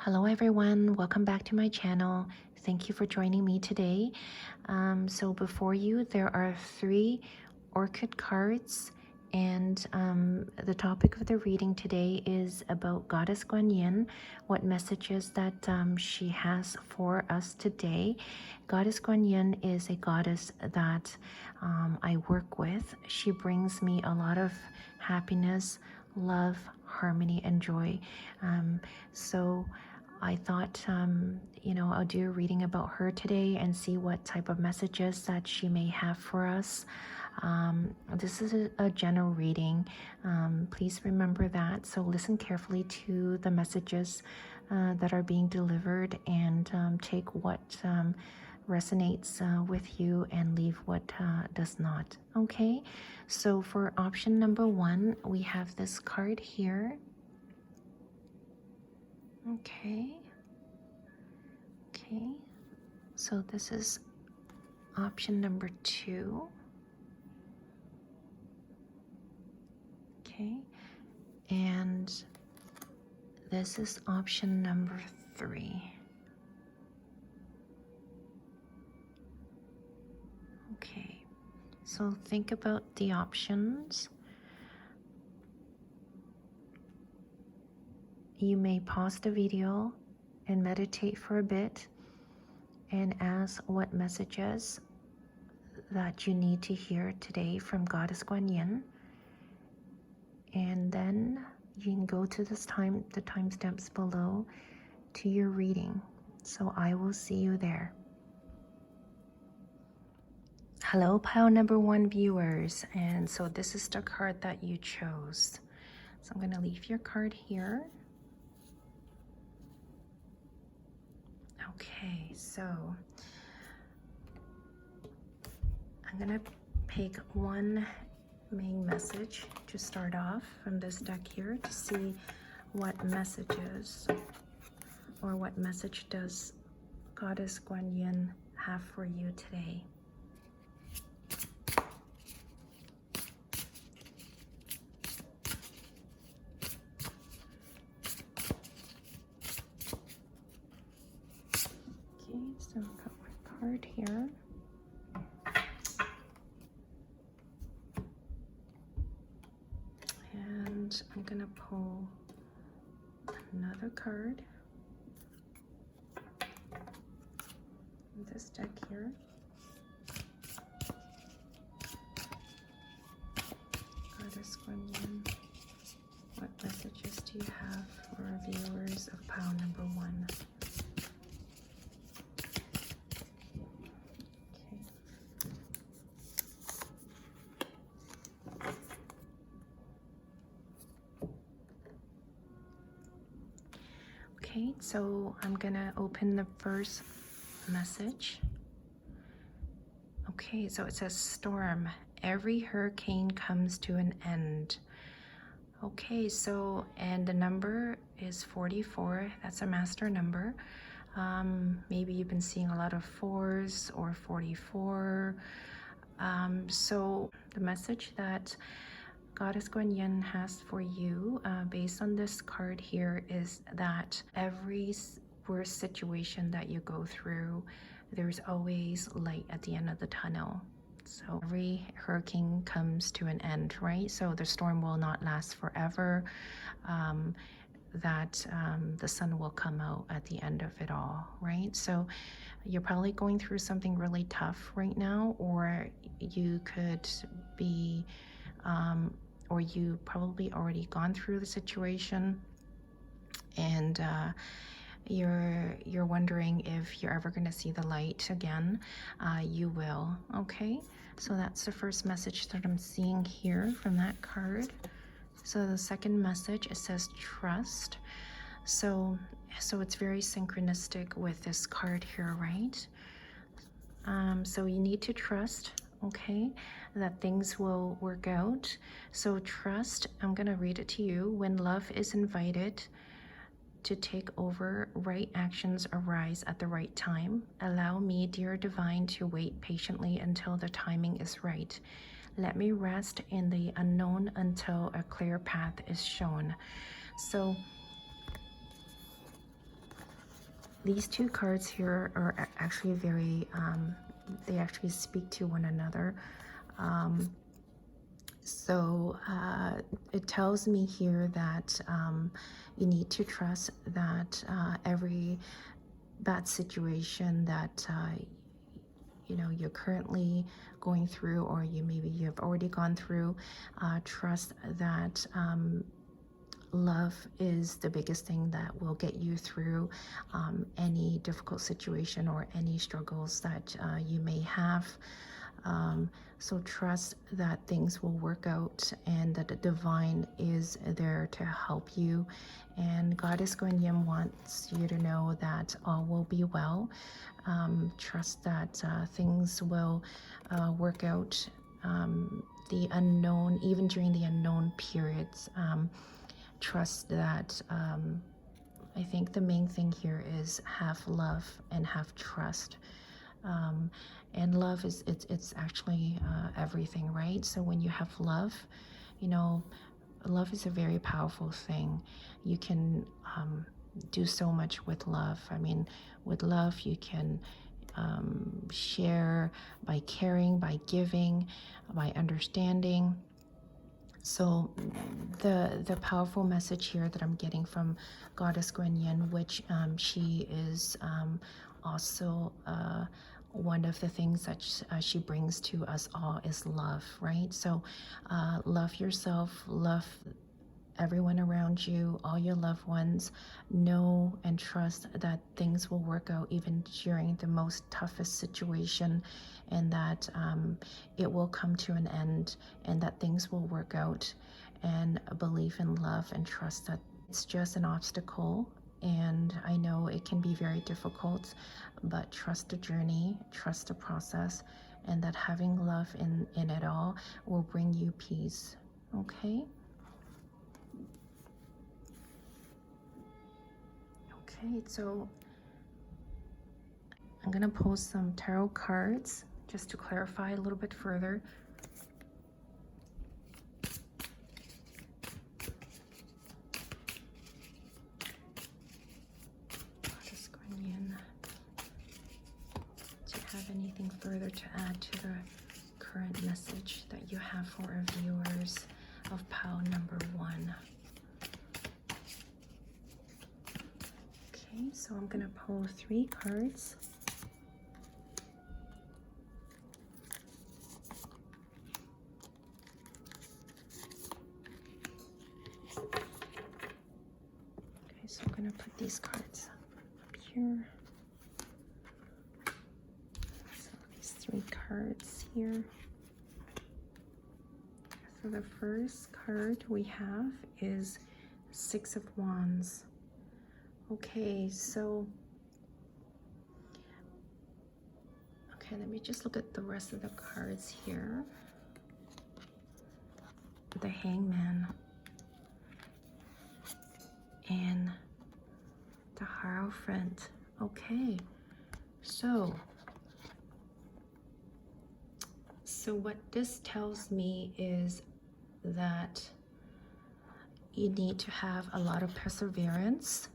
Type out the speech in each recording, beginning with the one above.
Hello everyone, welcome back to my channel. Thank you for joining me today. So before you there are 3 orchid cards, and the topic of the reading today is about Goddess Quan Yin, what messages that she has for us today. Goddess Quan Yin is a goddess that I work with. She brings me a lot of happiness, love, harmony, and joy. So I thought, I'll do a reading about her today and see what type of messages that she may have for us. This is a general reading. Please remember that. So listen carefully to the messages that are being delivered, and take what resonates with you and leave what does not. Okay, so for option number 1, we have this card here. Okay, so this is option number 2. Okay, and this is option number 3. Okay, so think about the options. You may pause the video and meditate for a bit and ask what messages that you need to hear today from Goddess Quan Yin. And then you can go to the timestamps below to your reading. So I will see you there. Hello, pile number 1 viewers. And so this is the card that you chose. So I'm going to leave your card here. Okay, so I'm going to pick one main message to start off from this deck here to see what messages or what message does Goddess Quan Yin have for you today. Okay, so I've got my card here. And I'm gonna pull another card in this deck here. Goddess Quan Yin, what messages do you have for our viewers of pile number 1? Okay, so I'm gonna open the first message. Okay, so it says storm. Every hurricane comes to an end. Okay, so, and the number is 44. That's a master number. Maybe you've been seeing a lot of 4s or 44. So the message that Goddess Quan Yin has for you, based on this card here, is that every worst situation that you go through, there's always light at the end of the tunnel. So every hurricane comes to an end, right? So the storm will not last forever. The sun will come out at the end of it all, right? So you're probably going through something really tough right now, or you could be or you probably already gone through the situation, and you're wondering if you're ever going to see the light again. You will. Okay, so that's the first message that I'm seeing here from that card. So the second message, it says trust. So it's very synchronistic with this card here, right? So you need to trust, okay, that things will work out. So trust, I'm going to read it to you. When love is invited to take over, right actions arise at the right time. Allow me, dear divine, to wait patiently until the timing is right. Let me rest in the unknown until a clear path is shown. So these two cards here are actually very, they actually speak to one another. So it tells me here that you need to trust that every bad situation that you know you're currently going through, or you've already gone through, trust that love is the biggest thing that will get you through any difficult situation or any struggles that you may have. So trust that things will work out and that the divine is there to help you. And Goddess Quan Yin wants you to know that all will be well. Trust that things will work out. The unknown, even during the unknown periods, trust that I think the main thing here is have love and have trust. And love is it's actually everything, right? So when you have love, you know, love is a very powerful thing. You can do so much with love. I mean, with love you can share by caring, by giving, by understanding. So the powerful message here that I'm getting from Goddess Quan Yin, which she is also one of the things that she brings to us all, is love, right? So love yourself, love everyone around you, all your loved ones. Know and trust that things will work out even during the most toughest situation, and that it will come to an end, and that things will work out. And believe in love and trust that it's just an obstacle, and I know it can be very difficult, but trust the journey, trust the process, and that having love in it all will bring you peace. Okay. Okay, so I'm gonna pull some tarot cards just to clarify a little bit further. Goddess Quan Yin, do you have anything further to add to the current message that you have for our viewers of pile number 1? Okay, so I'm gonna pull 3 cards. Okay, so I'm gonna put these cards up here. So these 3 cards here. So the first card we have is 6 of Wands. Okay, so let me just look at the rest of the cards here. The Hangman and the Hierophant. Okay, so what this tells me is that you need to have a lot of perseverance,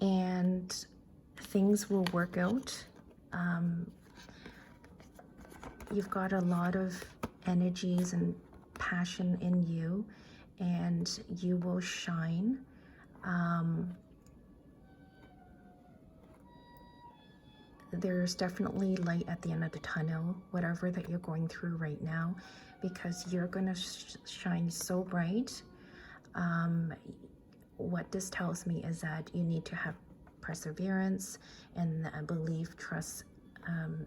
and things will work out. You've got a lot of energies and passion in you, and you will shine. There's definitely light at the end of the tunnel, whatever that you're going through right now, because you're gonna shine so bright. What this tells me is that you need to have perseverance and believe, trust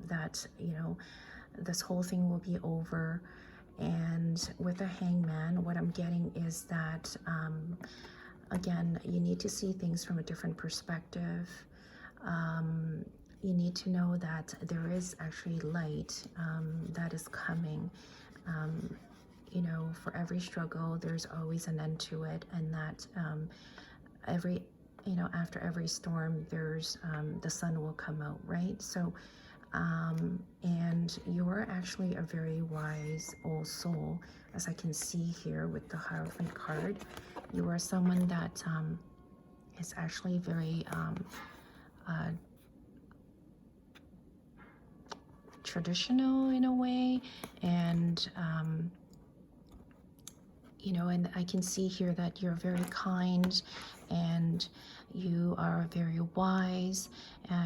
that, you know, this whole thing will be over. And with the Hangman, what I'm getting is that again, you need to see things from a different perspective. You need to know that there is actually light that is coming. You know, for every struggle, there's always an end to it, and that after every storm, there's the sun will come out, right? So, and you're actually a very wise old soul, as I can see here with the Hierophant card. You are someone that is actually very traditional in a way, and you know, and I can see here that you're very kind and you are very wise.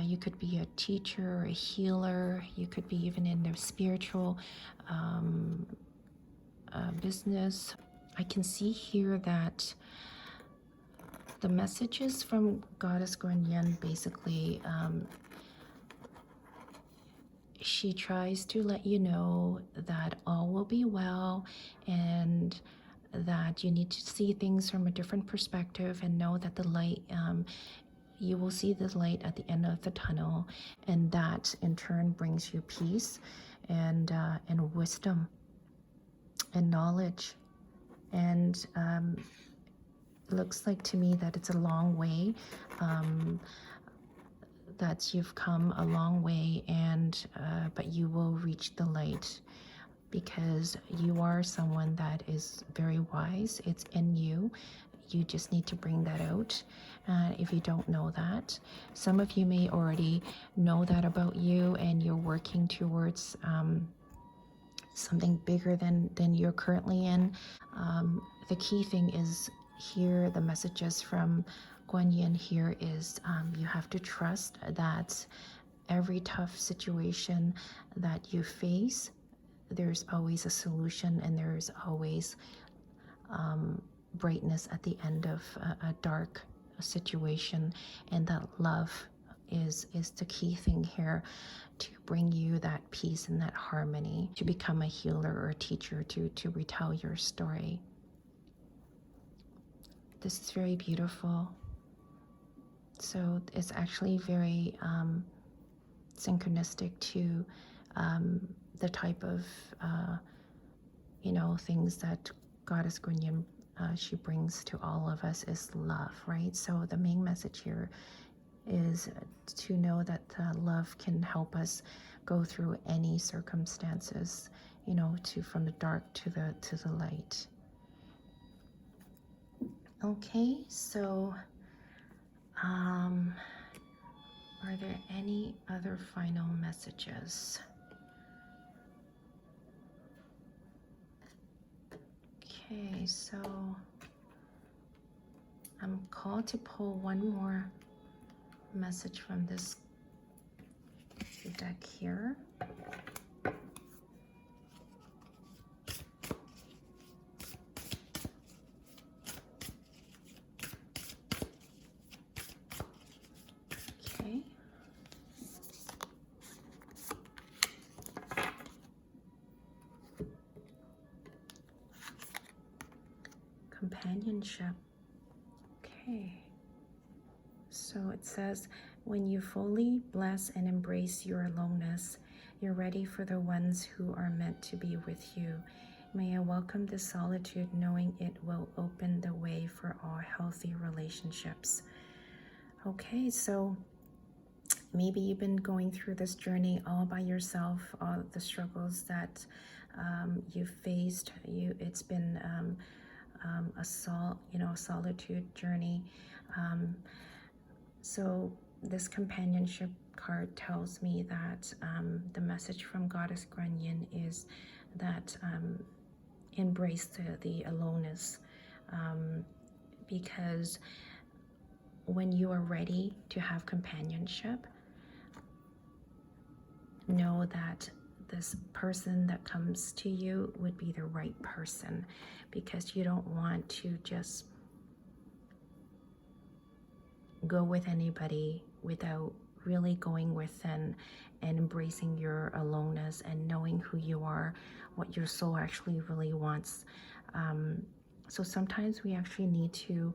You could be a teacher, a healer, you could be even in the spiritual business. I can see here that the messages from Goddess Quan Yin basically, she tries to let you know that all will be well, and that you need to see things from a different perspective and know that the light, you will see the light at the end of the tunnel, and that in turn brings you peace and wisdom and knowledge. And it looks like to me that it's a long way, that you've come a long way, and but you will reach the light, because you are someone that is very wise. It's in you. You just need to bring that out. If you don't know that, some of you may already know that about you, and you're working towards something bigger than you're currently in. The key thing is here, the messages from Quan Yin here is you have to trust that every tough situation that you face, there's always a solution, and there's always brightness at the end of a dark situation, and that love is the key thing here to bring you that peace and that harmony, to become a healer or a teacher, to retell your story. This is very beautiful. So it's actually very synchronistic to the type of you know, things that Goddess Quan Yin, she brings to all of us is love, right? So the main message here is to know that love can help us go through any circumstances, you know, from the dark to the light. Okay, so are there any other final messages? Okay, so I'm called to pull one more message from this deck here. Okay. Companionship. Okay. So it says, when you fully bless and embrace your aloneness, you're ready for the ones who are meant to be with you. May I welcome this solitude, knowing it will open the way for all healthy relationships. Okay, so maybe you've been going through this journey all by yourself, all the struggles that you've faced. It's been a solitude journey. So this companionship card tells me that the message from Goddess Quan Yin is that embrace the aloneness, because when you are ready to have companionship, know that this person that comes to you would be the right person, because you don't want to just go with anybody without really going within and embracing your aloneness and knowing who you are, what your soul actually really wants. So sometimes we actually need to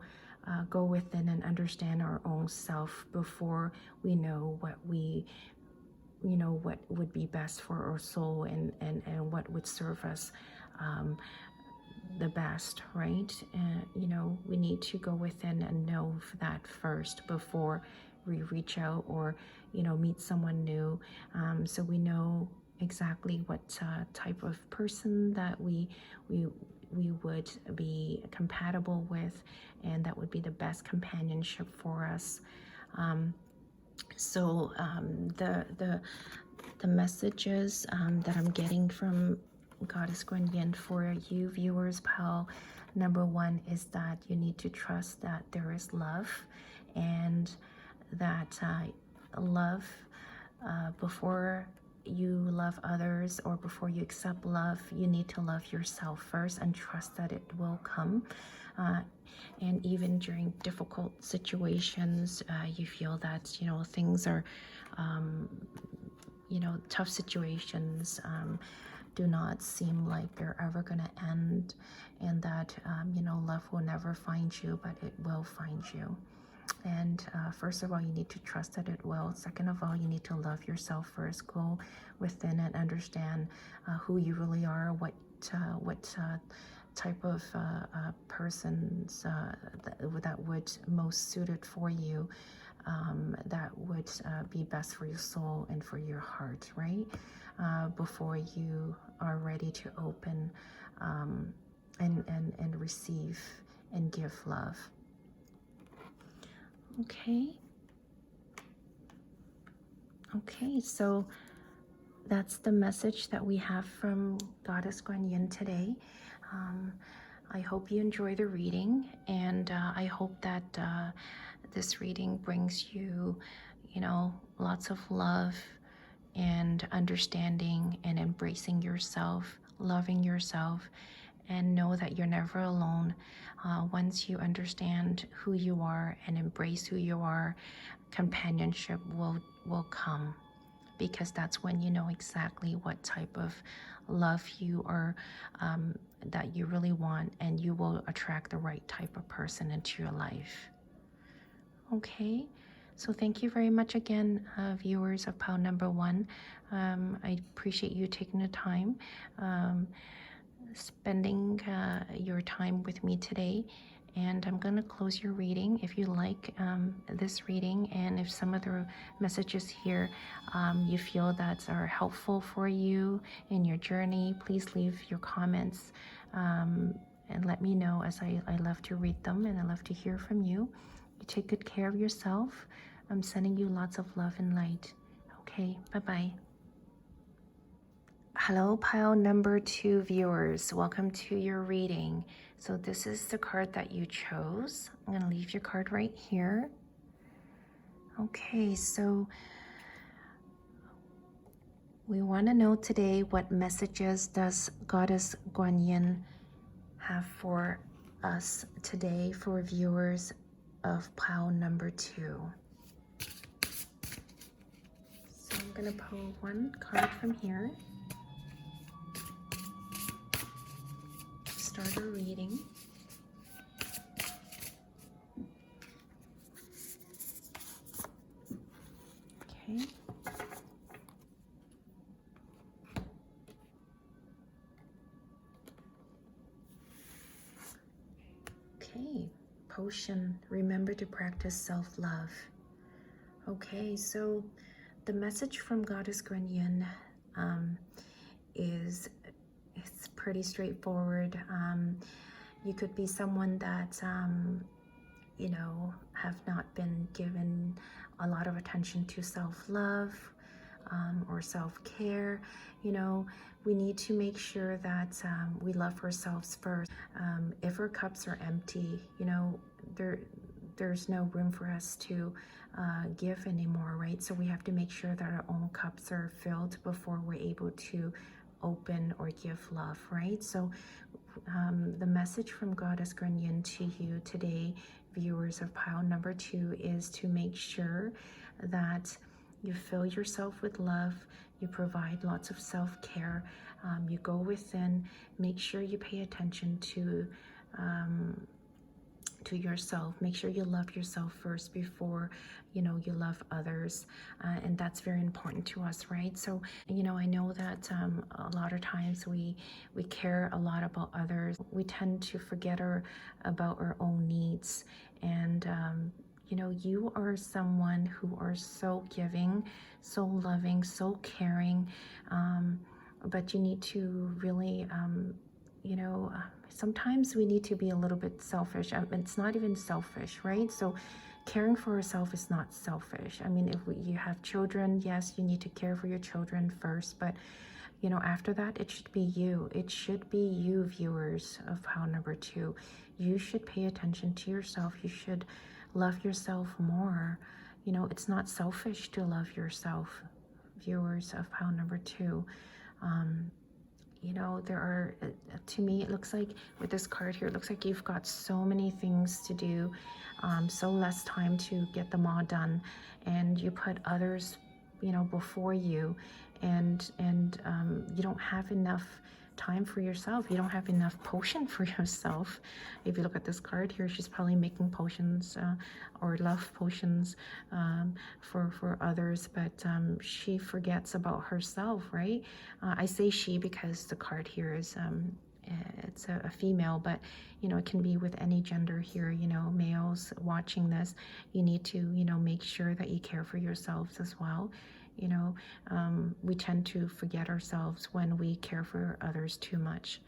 go within and understand our own self before we know what what would be best for our soul, and what would serve us the best, right? We need to go within and know that first before we reach out or meet someone new, so we know exactly what type of person that we we would be compatible with, and that would be the best companionship for us. The messages that I'm getting from Goddess Quan Yin for you viewers, pal, number one is that you need to trust that there is love, and that love, before you love others or before you accept love, you need to love yourself first and trust that it will come. And even during difficult situations, you feel that, you know, things are, you know, tough situations do not seem like they're ever going to end, and that, you know, love will never find you, but it will find you. And first of all, you need to trust that it will. Second of all, you need to love yourself first. Go within and understand who you really are, what type of persons that would most suited for you, that would be best for your soul and for your heart, right? Before you are ready to open and receive and give love. Okay, so that's the message that we have from Goddess Quan Yin today. I hope you enjoy the reading, and I hope that this reading brings you, you know, lots of love and understanding and embracing yourself, loving yourself, and know that you're never alone. Once you understand who you are and embrace who you are, companionship will come, because that's when you know exactly what type of love you are, that you really want, and you will attract the right type of person into your life. Okay, so thank you very much again, viewers of Pile Number One. I appreciate you taking the time, spending your time with me today. And I'm going to close your reading. If you like this reading, and if some of the messages here you feel that are helpful for you in your journey, please leave your comments and let me know, as I love to read them and I love to hear from you. You take good care of yourself. I'm sending you lots of love and light. Okay, bye-bye. Hello, Pile Number Two viewers. Welcome to your reading. So this is the card that you chose. I'm going to leave your card right here. Okay, so we want to know today, what messages does Goddess Quan Yin have for us today, for viewers of Pile Number Two. So I'm going to pull one card from here. Start a reading. Okay. Okay. Potion. Remember to practice self-love. Okay, so the message from Goddess Quan Yin is, it's pretty straightforward. You could be someone that, you know, have not been given a lot of attention to self-love or self-care. You know, we need to make sure that we love ourselves first. If our cups are empty, you know, there's no room for us to give anymore, right? So we have to make sure that our own cups are filled before we're able to open or give love, right? So the message from Goddess Quan Yin to you today, viewers of Pile Number Two, is to make sure that you fill yourself with love, you provide lots of self-care, you go within, make sure you pay attention to yourself. Make sure you love yourself first before, you know, you love others, and that's very important to us, right? So, you know, I know that a lot of times we care a lot about others. We tend to forget about our own needs, and you know, you are someone who are so giving, so loving, so caring, but you need to really you know, sometimes we need to be a little bit selfish. It's not even selfish, right? So caring for yourself is not selfish. I mean, if you have children, yes, you need to care for your children first, but you know, after that, it should be you. It should be you, viewers of pile number 2. You should pay attention to yourself. You should love yourself more. You know, it's not selfish to love yourself, viewers of pile number 2. You know, there are, to me, it looks like with this card here, it looks like you've got so many things to do, so less time to get them all done, and you put others, you know, before you, and you don't have enough time for yourself. You don't have enough potion for yourself. If you look at this card here, she's probably making potions or love potions for others, but she forgets about herself, right? I say she because the card here is it's a female, but you know, it can be with any gender here. You know, males watching this, you need to, you know, make sure that you care for yourselves as well. You know, we tend to forget ourselves when we care for others too much.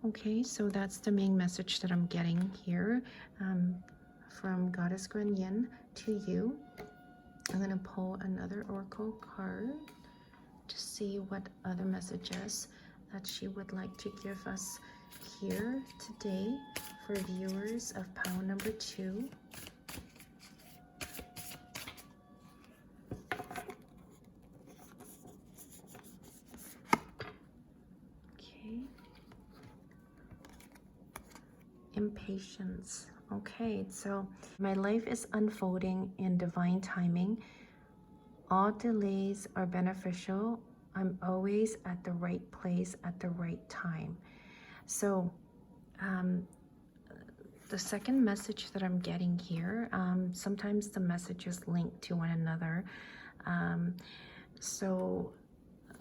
Okay, so that's the main message that I'm getting here from Goddess Quan Yin to you. I'm going to pull another oracle card to see what other messages that she would like to give us here today for viewers of pile number 2. Impatience. Okay, so my life is unfolding in divine timing. All delays are beneficial. I'm always at the right place at the right time. So the second message that I'm getting here, sometimes the messages link to one another. So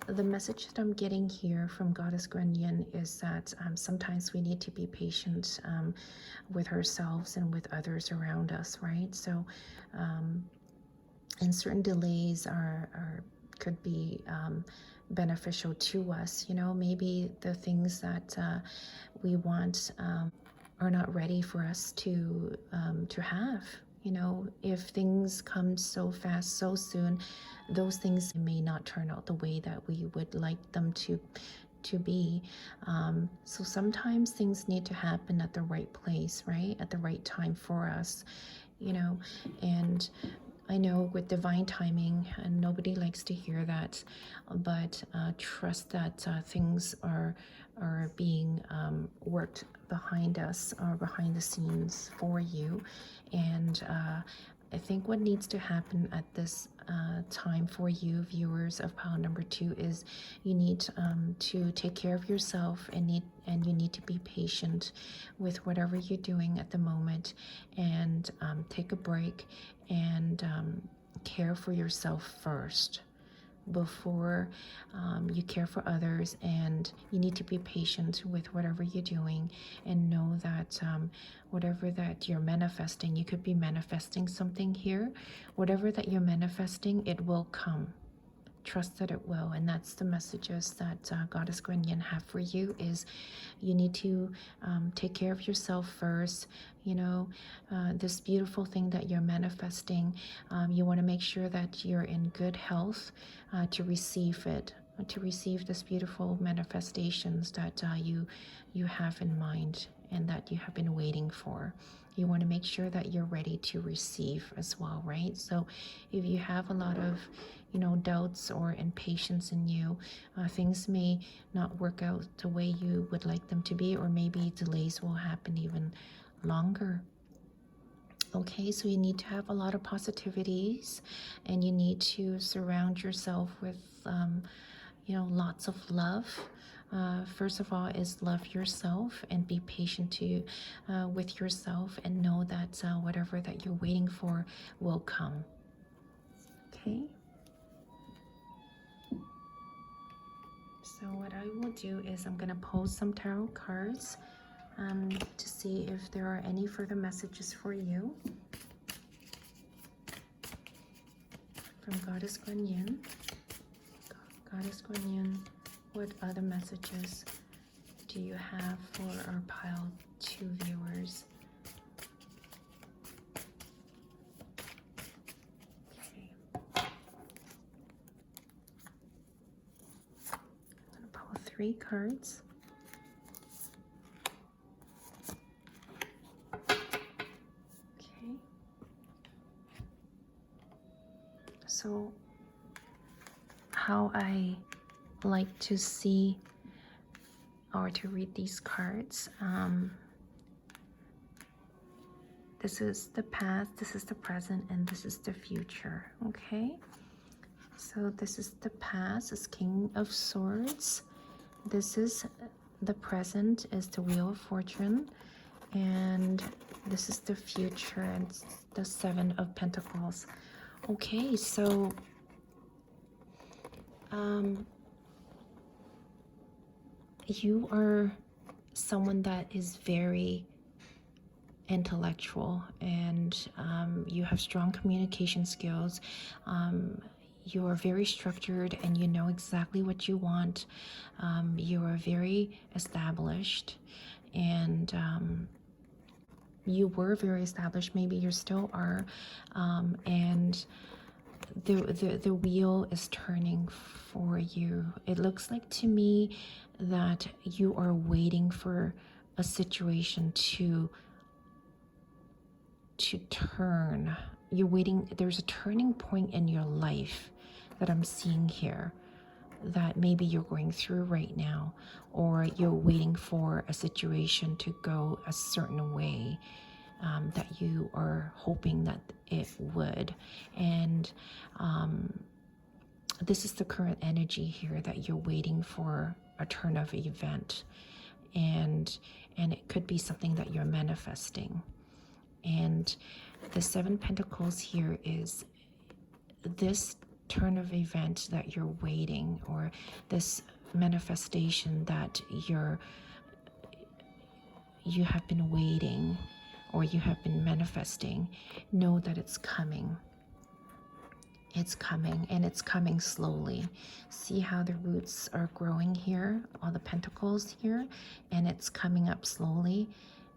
the message that I'm getting here from Goddess Quan Yin is that sometimes we need to be patient with ourselves and with others around us, right? So, and certain delays could be beneficial to us. You know, maybe the things that we want are not ready for us to have. You know, if things come so fast, so soon, those things may not turn out the way that we would like them to be. So sometimes things need to happen at the right place, right? At the right time for us, you know. And I know with divine timing, and nobody likes to hear that, but trust that things are being worked behind us or behind the scenes for you. And I think what needs to happen at this time for you, viewers of pile number 2, is you need to take care of yourself, and you need to be patient with whatever you're doing at the moment, and take a break and care for yourself first before you care for others. And you need to be patient with whatever you're doing, and know that whatever that you're manifesting, you could be manifesting something here. Whatever that you're manifesting, it will come. Trust that it will. And that's the messages that Goddess Quan Yin have for you, is you need to take care of yourself first. You know, this beautiful thing that you're manifesting, you want to make sure that you're in good health to receive it, to receive this beautiful manifestations that you have in mind and that you have been waiting for. You want to make sure that you're ready to receive as well, right? So if you have a lot of, you know, doubts or impatience in you, things may not work out the way you would like them to be, or maybe delays will happen even longer. Okay, so you need to have a lot of positivities, and you need to surround yourself with, you know, lots of love. First of all is love yourself and be patient with yourself, and know that whatever that you're waiting for will come. Okay. So what I will do is I'm going to pull some tarot cards to see if there are any further messages for you from Goddess Quan Yin. Goddess Quan Yin, what other messages do do you have for our pile 2 viewers? Okay. I'm going to pull 3 cards. Okay. So how I like to see or to read these cards, this is the past, this is the present, and this is the future. Okay, so this is the past, is King of Swords. This is the present, is the Wheel of Fortune, and this is the future, and it's the 7 of Pentacles. Okay, so you are someone that is very intellectual, and you have strong communication skills. You are very structured and you know exactly what you want. You are very established, and you were very established, maybe you still are, and the wheel is turning for you. It looks like to me that you are waiting for a situation to turn. You're waiting, there's a turning point in your life that I'm seeing here, that maybe you're going through right now, or you're waiting for a situation to go a certain way, that you are hoping that it would. And this is the current energy here, that you're waiting for a turn of event, and it could be something that you're manifesting. And the 7 Pentacles here is this turn of event that you're waiting, or this manifestation that you have been waiting, or you have been manifesting. Know that it's coming. It's coming, and it's coming slowly. See how the roots are growing here, all the pentacles here, and it's coming up slowly.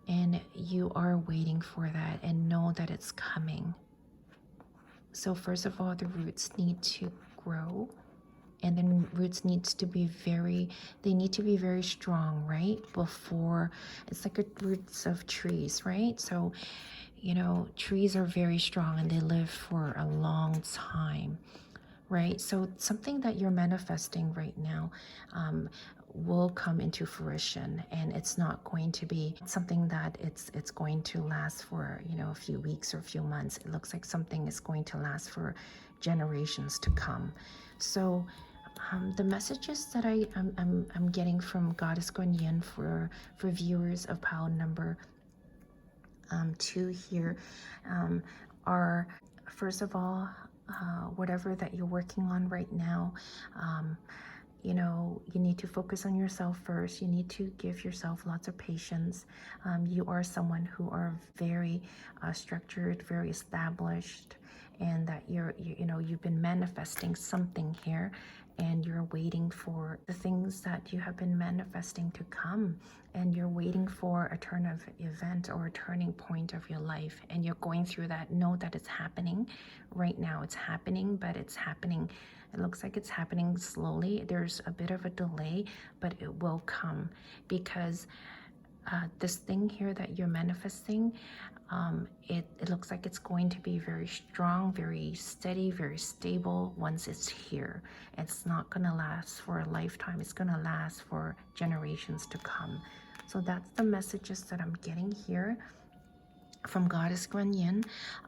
And you are waiting for that, and know that it's coming. So first of all, the roots need to grow, and then roots needs to be they need to be very strong, right? Before, it's like the roots of trees, right? So, you know, trees are very strong and they live for a long time, right? So something that you're manifesting right now will come into fruition, and it's not going to be something that it's going to last for, you know, a few weeks or a few months. It looks like something is going to last for generations to come. So the messages that I'm getting from Goddess Quan Yin for viewers of pile number 2 here are, first of all, whatever that you're working on right now, you know, you need to focus on yourself first. You need to give yourself lots of patience. You are someone who are very structured, very established, and that you know, you've been manifesting something here, and you're waiting for the things that you have been manifesting to come, and you're waiting for a turn of event or a turning point of your life, and you're going through that. Know that it's happening right now. It's happening, but it's happening. It looks like it's happening slowly. There's a bit of a delay, but it will come, because this thing here that you're manifesting, it looks like it's going to be very strong, very steady, very stable once it's here. It's not going to last for a lifetime. It's going to last for generations to come. So that's the messages that I'm getting here from Goddess Quan Yin.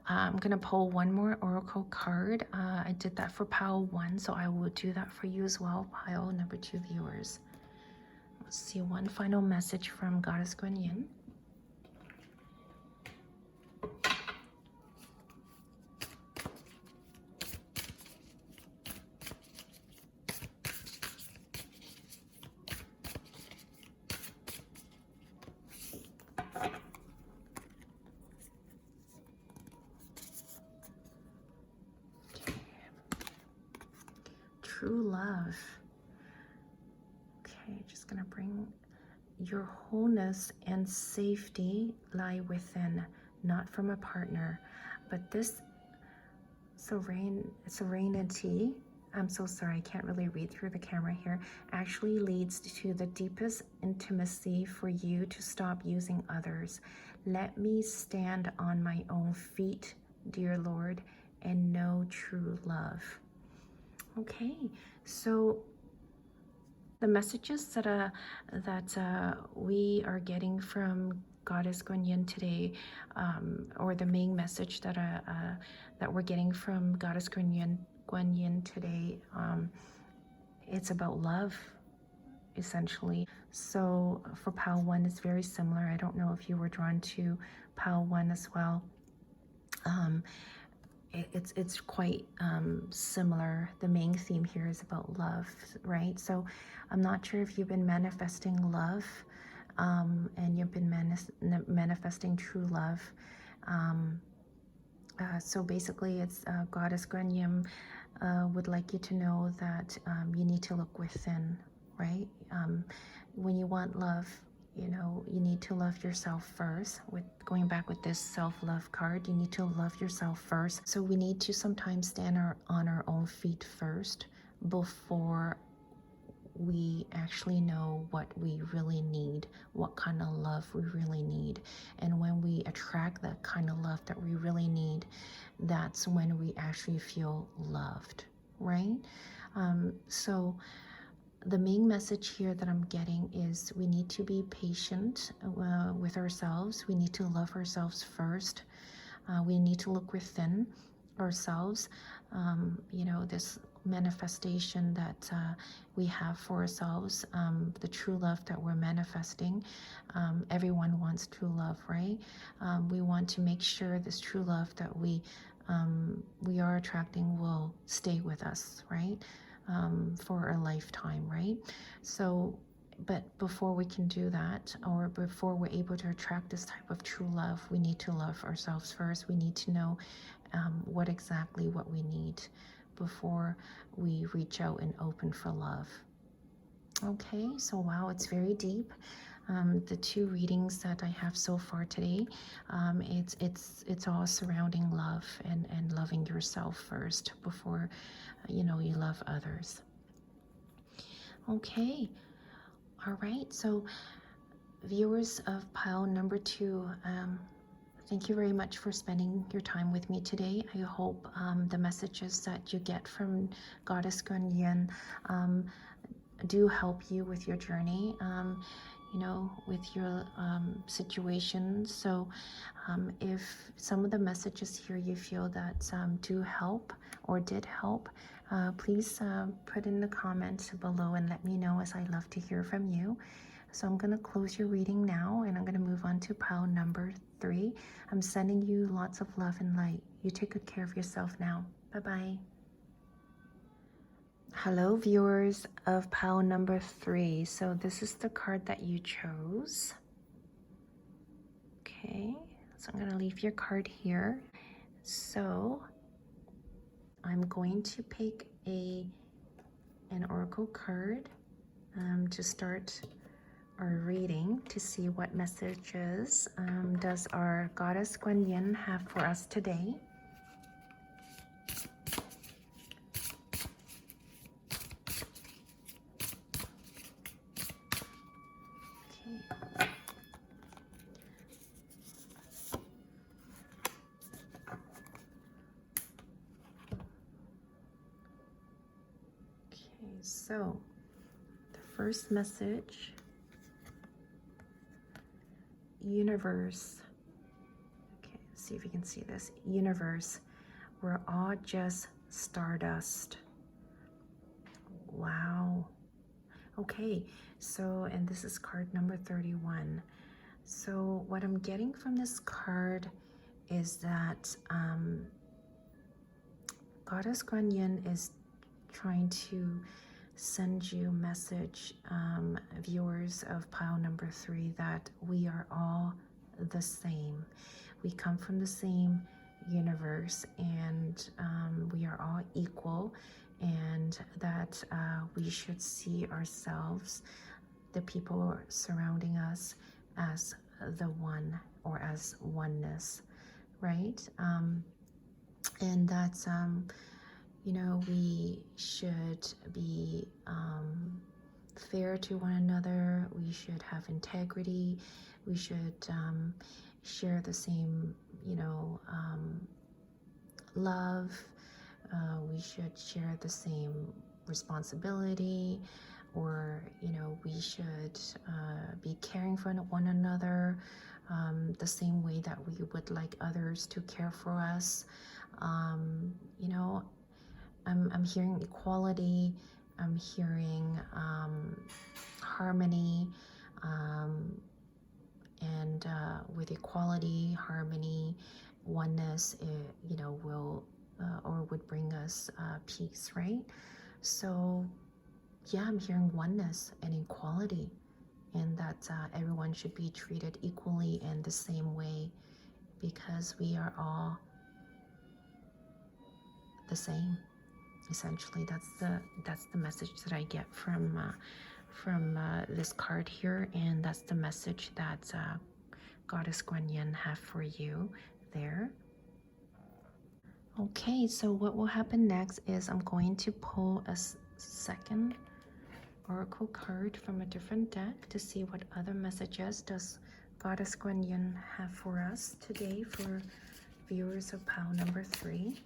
I'm going to pull one more oracle card. I did that for pile 1, so I will do that for you as well, pile number 2 viewers. Let's see, one final message from Goddess Quan Yin. True love. Okay, just gonna bring your wholeness and safety lie within, not from a partner. But this serenity, I'm so sorry, I can't really read through the camera here, actually leads to the deepest intimacy for you to stop using others. Let me stand on my own feet, dear Lord, and know true love. Okay, so the messages that we are getting from Goddess Quan Yin today, or the main message that we're getting from Goddess Quan Yin today, it's about love, essentially. So for Pile 1, it's very similar. I don't know if you were drawn to Pile 1 as well. It's quite similar. The main theme here is about love, right? So I'm not sure if you've been manifesting love, and you've been manifesting true love. So basically, it's Goddess Quan Yin would like you to know that you need to look within, right? When you want love, you know, you need to love yourself first. With going back with this self-love card, you need to love yourself first. So we need to sometimes stand on our own feet first before we actually know what we really need, what kind of love we really need. And when we attract that kind of love that we really need, that's when we actually feel loved, right? So the main message here that I'm getting is we need to be patient with ourselves. We need to love ourselves first. We need to look within ourselves. You know, this manifestation that we have for ourselves, the true love that we're manifesting. Everyone wants true love, right? We want to make sure this true love that we are attracting will stay with us, right? For a lifetime, right? So, but before we can do that, or before we're able to attract this type of true love, we need to love ourselves first. We need to know what we need before we reach out and open for love. Okay, so wow, it's very deep. The two readings that I have so far today, it's all surrounding love and loving yourself first before you know you love others. Okay, all right. So viewers of pile number 2, thank you very much for spending your time with me today. I hope the messages that you get from Goddess Quan Yin do help you with your journey, you know, with your situation. So if some of the messages here you feel that do help or did help, please put in the comments below and let me know, as I love to hear from you. So I'm going to close your reading now, and I'm going to move on to pile number 3. I'm sending you lots of love and light. You take good care of yourself now. Bye-bye. Hello, viewers of pile number 3. So this is the card that you chose. Okay, so I'm going to leave your card here. So I'm going to pick an oracle card to start our reading, to see what messages does our Goddess Quan Yin have for us today. Okay, so the first message, universe. Okay, let's see if you can see this. Universe, we're all just stardust. Wow. Okay, so, and this is card number 31. So what I'm getting from this card is that Goddess Quan Yin is trying to send you a message, viewers of pile number 3, that we are all the same. We come from the same universe, and we are all equal, and that we should see ourselves the people surrounding us as the one, or as oneness, right? And that's, you know, we should be fair to one another. We should have integrity. We should share the same, you know, love. We should share the same responsibility, or, you know, we should be caring for one another the same way that we would like others to care for us. You know, I'm hearing equality. I'm hearing harmony, and with equality, harmony, oneness, you know, will or would bring us peace, right? So yeah, I'm hearing oneness and equality, and that everyone should be treated equally and the same way, because we are all the same. Essentially, that's the message that I get from this card here, and that's the message that Goddess Quan Yin have for you there. Okay, so what will happen next is I'm going to pull a second oracle card from a different deck to see what other messages does Goddess Quan Yin have for us today for viewers of pile number 3.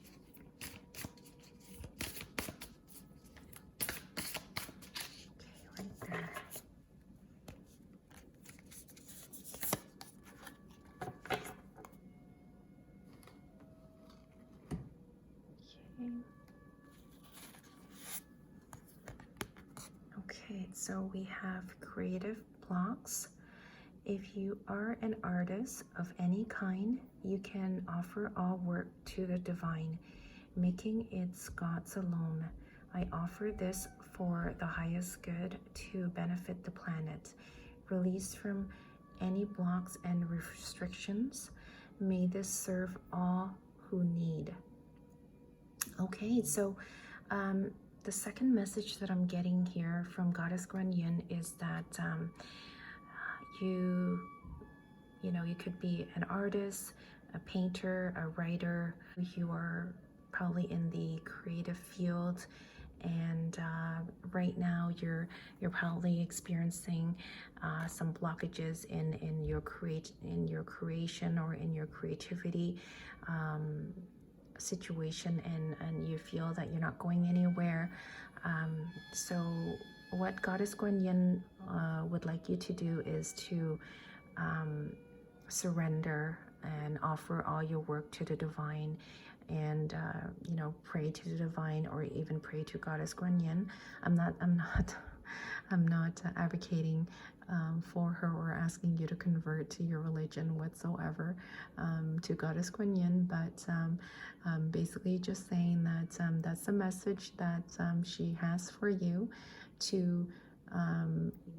Okay, so we have creative blocks. If you are an artist of any kind, you can offer all work to the divine, making its gods alone. I offer this for the highest good to benefit the planet. Release from any blocks and restrictions. May this serve all who need. Okay, so the second message that I'm getting here from Goddess Quan Yin is that you know, you could be an artist, a painter, a writer. You are probably in the creative field, and right now you're probably experiencing some blockages in your creation or in your creativity situation, and you feel that you're not going anywhere. So what Goddess Quan Yin would like you to do is to surrender and offer all your work to the divine, and you know, pray to the divine, or even pray to Goddess Quan Yin. I'm not advocating for her or asking you to convert to your religion whatsoever, to Goddess Quan Yin, but basically just saying that that's the message that she has for you, to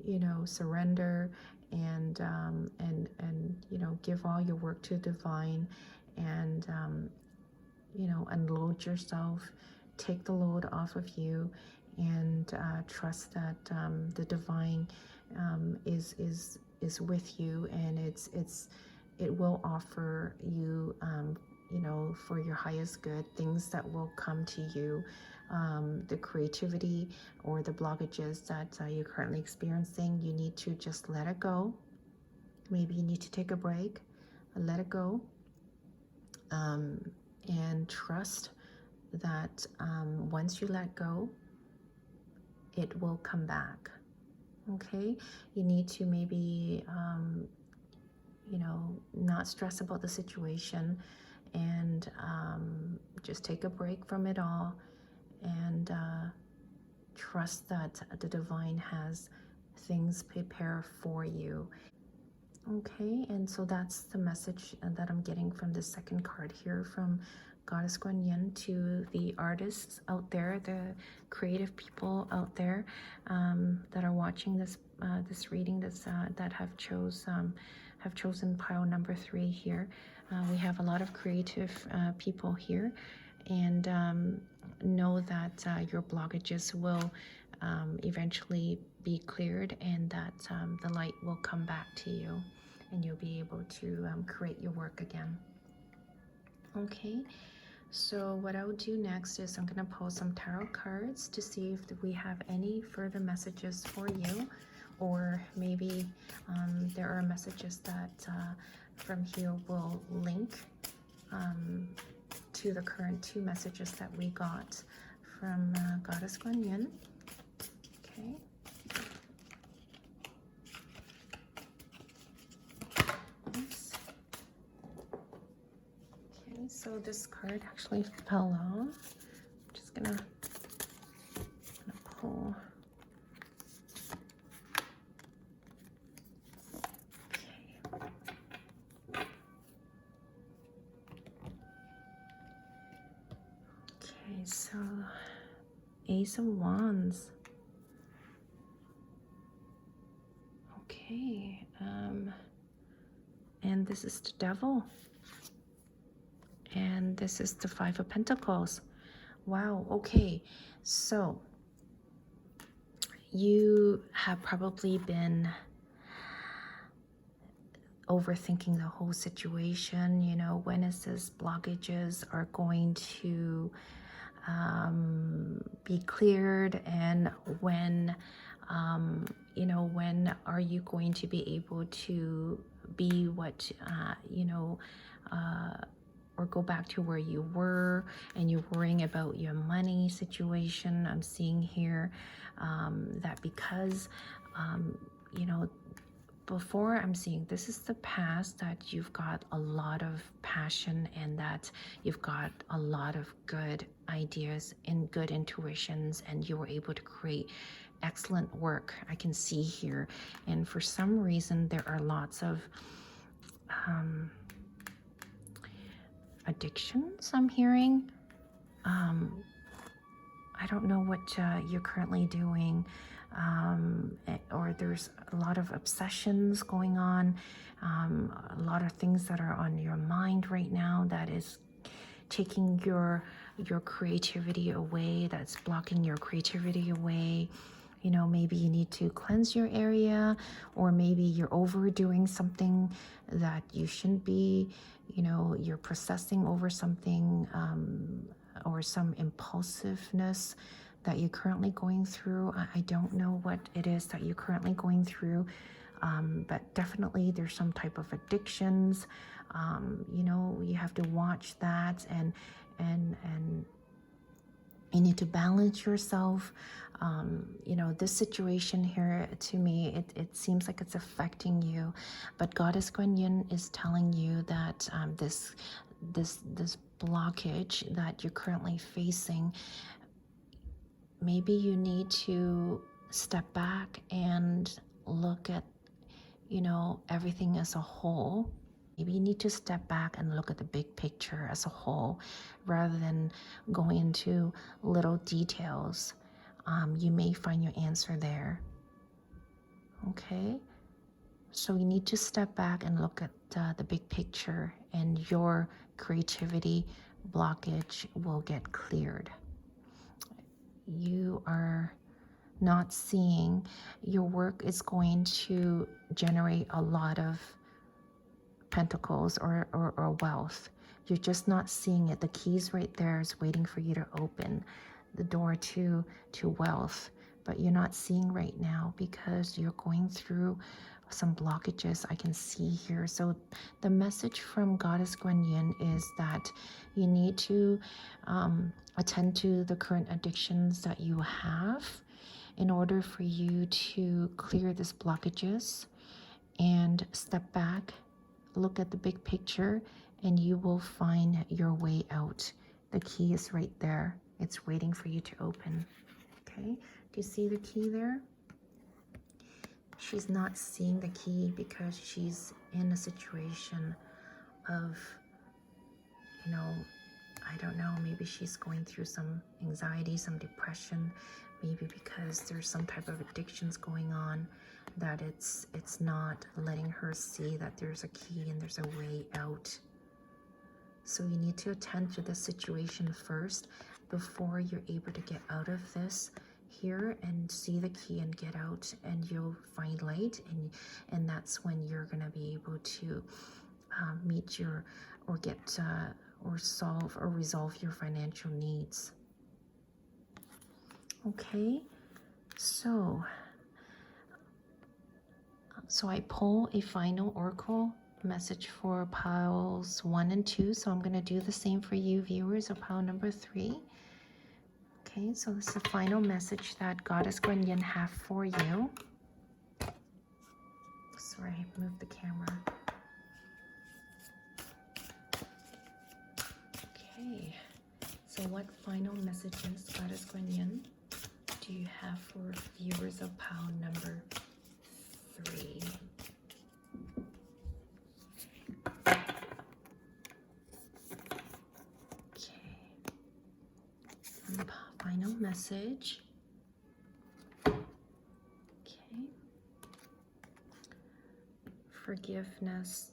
you know, surrender and you know, give all your work to divine, and you know, unload yourself, take the load off of you, and trust that the divine is with you, and it will offer you you know, for your highest good, things that will come to you. The creativity or the blockages that you're currently experiencing, you need to just let it go. Maybe you need to take a break, let it go, and trust that once you let go, it will come back. Okay, you need to maybe you know, not stress about the situation, and just take a break from it all, and trust that the divine has things prepared for you. Okay, and so that's the message that I'm getting from the second card here from Goddess Quan Yin to the artists out there, the creative people out there that are watching this this reading, that have chosen pile number 3 here. We have a lot of creative people here, and know that your blockages will eventually be cleared, and that the light will come back to you and you'll be able to create your work again. Okay, so what I'll do next is I'm going to pull some tarot cards to see if we have any further messages for you, or maybe there are messages that from here will link to the current 2 messages that we got from Goddess Quan Yin. Okay. Oops. Okay, so this card actually fell off. I'm just gonna pull. Okay, so Ace of Wands. Okay, and this is the Devil. And this is the 5 of Pentacles. Wow, okay. So you have probably been overthinking the whole situation. You know, when is this blockages are going to be cleared, and when you know, when are you going to be able to be what you know, or go back to where you were, and you're worrying about your money situation. I'm seeing here that because you know, before I'm seeing this is the past, that you've got a lot of passion and that you've got a lot of good ideas and good intuitions, and you were able to create excellent work, I can see here. And for some reason there are lots of addictions I'm hearing. I don't know what you're currently doing, or there's a lot of obsessions going on, a lot of things that are on your mind right now that is taking your creativity away, that's blocking your creativity away. You know, maybe you need to cleanse your area, or maybe you're overdoing something that you shouldn't be. You know, you're processing over something, or some impulsiveness that you're currently going through. I don't know what it is that you're currently going through, but definitely there's some type of addictions. You know, you have to watch that, and you need to balance yourself. You know, this situation here, to me, it seems like it's affecting you, but Goddess Quan Yin is telling you that this blockage that you're currently facing, maybe you need to step back and look at, you know, everything as a whole. Maybe you need to step back and look at the big picture as a whole, rather than going into little details. You may find your answer there. Okay? So you need to step back and look at the big picture, and your creativity blockage will get cleared. You are not seeing your work is going to generate a lot of pentacles or wealth. You're just not seeing it. The key's right there, is waiting for you to open the door to wealth, but you're not seeing right now because you're going through some blockages I can see here. So the message from Goddess Quan Yin is that you need to attend to the current addictions that you have in order for you to clear these blockages, and step back, look at the big picture, and you will find your way out. The key is right there. It's waiting for you to open. Okay, do you see the key there? She's not seeing the key because she's in a situation of, you know, I don't know, maybe she's going through some anxiety, some depression, maybe because there's some type of addictions going on, that it's not letting her see that there's a key and there's a way out. So you need to attend to the situation first before you're able to get out of this. here and see the key and get out, and you'll find light, and that's when you're going to be able to meet your or get or solve or resolve your financial needs. Okay, so I pull a final oracle message for piles 1 and 2. So I'm going to do the same for you viewers of pile number 3. Okay, so this is the final message that Goddess Quan Yin have for you. Sorry, I moved the camera. Okay, so what final messages, Goddess Quan Yin, do you have for viewers of pile number 3? Okay, and final message. Okay, forgiveness.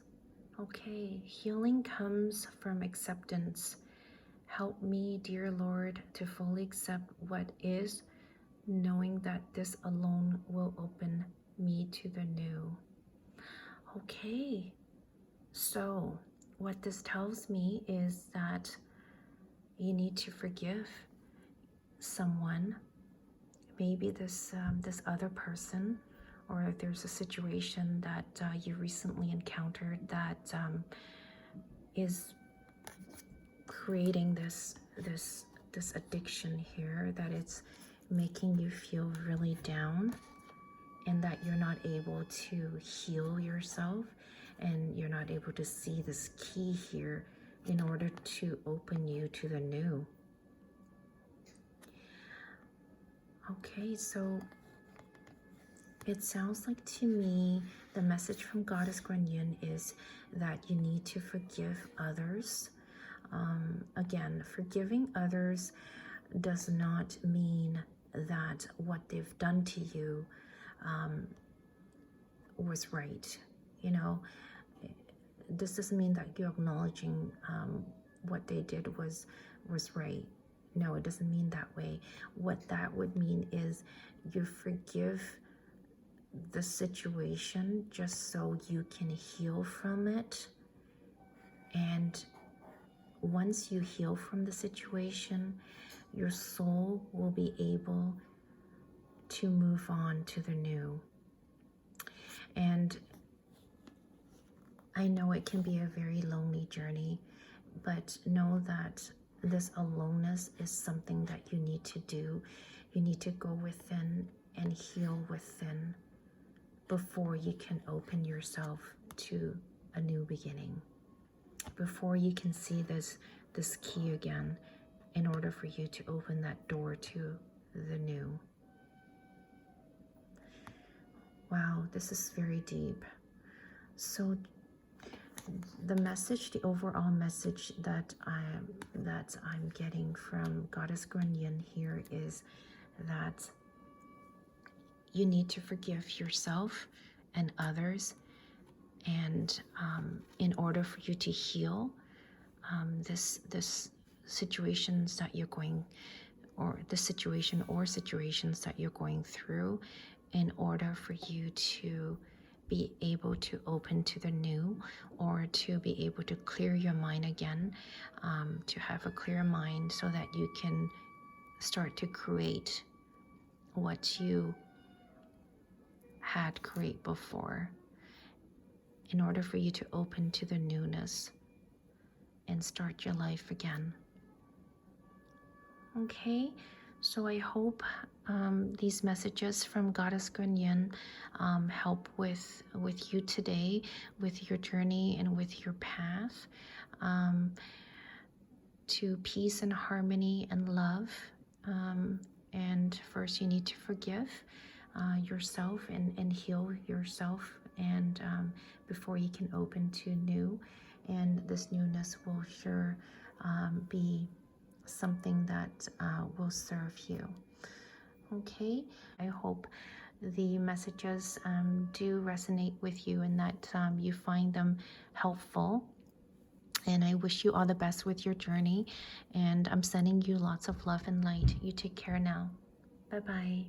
Okay, healing comes from acceptance. Help me, dear Lord, to fully accept what is, knowing that this alone will open me to the new. Okay, so what this tells me is that you need to forgive someone, maybe this other person, or if there's a situation that you recently encountered that is creating this addiction here, that it's making you feel really down, and that you're not able to heal yourself, and you're not able to see this key here in order to open you to the new. Okay, so it sounds like to me the message from Goddess Quan Yin is that you need to forgive others. Again, forgiving others does not mean that what they've done to you was right. You know, this doesn't mean that you're acknowledging what they did was right. No, it doesn't mean that way. What that would mean is you forgive the situation just so you can heal from it. And once you heal from the situation, your soul will be able to move on to the new. And I know it can be a very lonely journey, but know that this aloneness is something that you need to do. You need to go within and heal within before you can open yourself to a new beginning, before you can see this key again, in order for you to open that door to the new. Wow, this is very deep. So the message, the overall message that I'm getting from Goddess Quan Yin here is that you need to forgive yourself and others, and in order for you to heal this situations that you're going, or the situation or situations that you're going through, in order for you to be able to open to the new, or to be able to clear your mind again, to have a clear mind so that you can start to create what you had created before, in order for you to open to the newness and start your life again. Okay, so I hope these messages from Goddess Quan Yin help with you today, with your journey and with your path to peace and harmony and love. And first you need to forgive yourself and heal yourself, and before you can open to new. And this newness will sure be something that will serve you. Okay, I hope the messages do resonate with you, and that you find them helpful. And I wish you all the best with your journey, and I'm sending you lots of love and light. You take care now. Bye bye.